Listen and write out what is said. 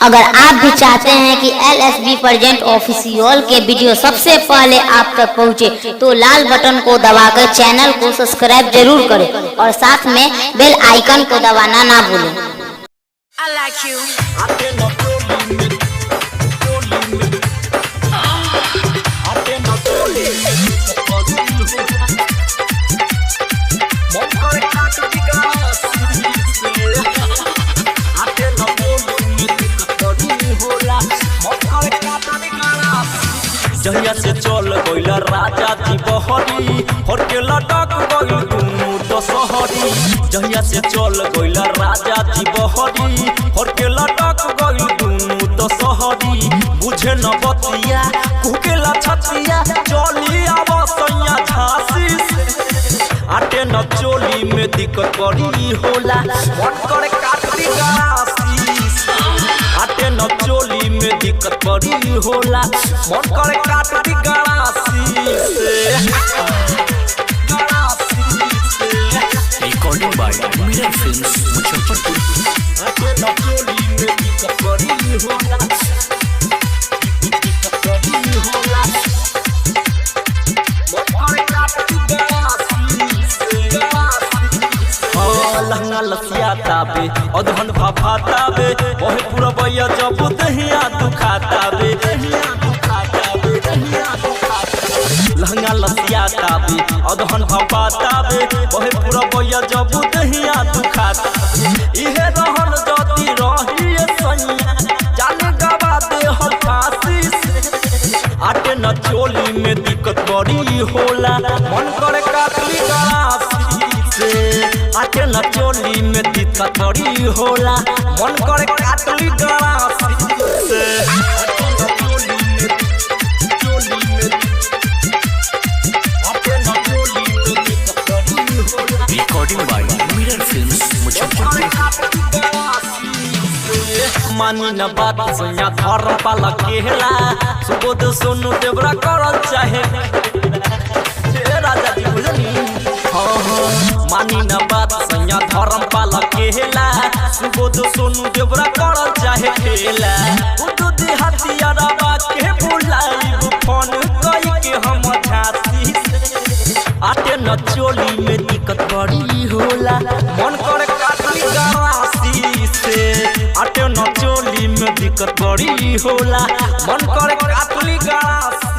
अगर आप भी चाहते हैं कि LSB प्रेजेंट ऑफिशियल के वीडियो सबसे पहले आप तक पहुंचे तो लाल बटन को दबाकर चैनल को सब्सक्राइब जरूर करें और साथ में बेल आइकन को दबाना ना भूलें। जहिया से चल गइल राजा जी बहरी हर के लटक गइल दुनू दशहरी। जहिया से चल गइल राजा जी बहरी हर के लटक गइल दुनू दशहरी। बुझे न बतिया कुकेला छतिया चली आवसैया झांसी से। आटे न चोली में दिक्कत बड़ी होला मन करे काटी गरासी से। आटे न चोली में दिक्कत बड़ी होला मन करे काटी गरासी से। Recording by mirror films Muzaffarpur. आटे न चोली में दिक्कत बड़ी होला लसिया ताबे अधन भाफा ताबे ओहे पूरा भैया जब दहिया दुखाताबे लहंगा लसिया ताबे अधन भाफा ताबे ओहे पूरा भैया जब दहिया दुखाताबे। इहे रहन जति रही सैया जाने गवा दे हम फांसी से। आटे न चोली में दिक्कत बड़ी होला मन करे काटली गरासी से। आटे न चोली में दिक्कत बड़ी होला मन करे काटली गरासी से। Recording by mirror films Muzaffarpur. मानी न बात सैया धर्म पाला केला सुबोध सोनू देवरा करल चाहे राजा जी बुझनी। मानी न बात सैया धर्म पाला केला सुबोध सोनू देवरा करल चाहे खेला। उदू हथियारा के बुलाई फोन कई के हम झांसी से। आटे न चोली में दिक्कत बड़ी होला मन करे काटली गरासी से। आटे न चोली में दिक्कत बड़ी होला मन करे काटली गरासी।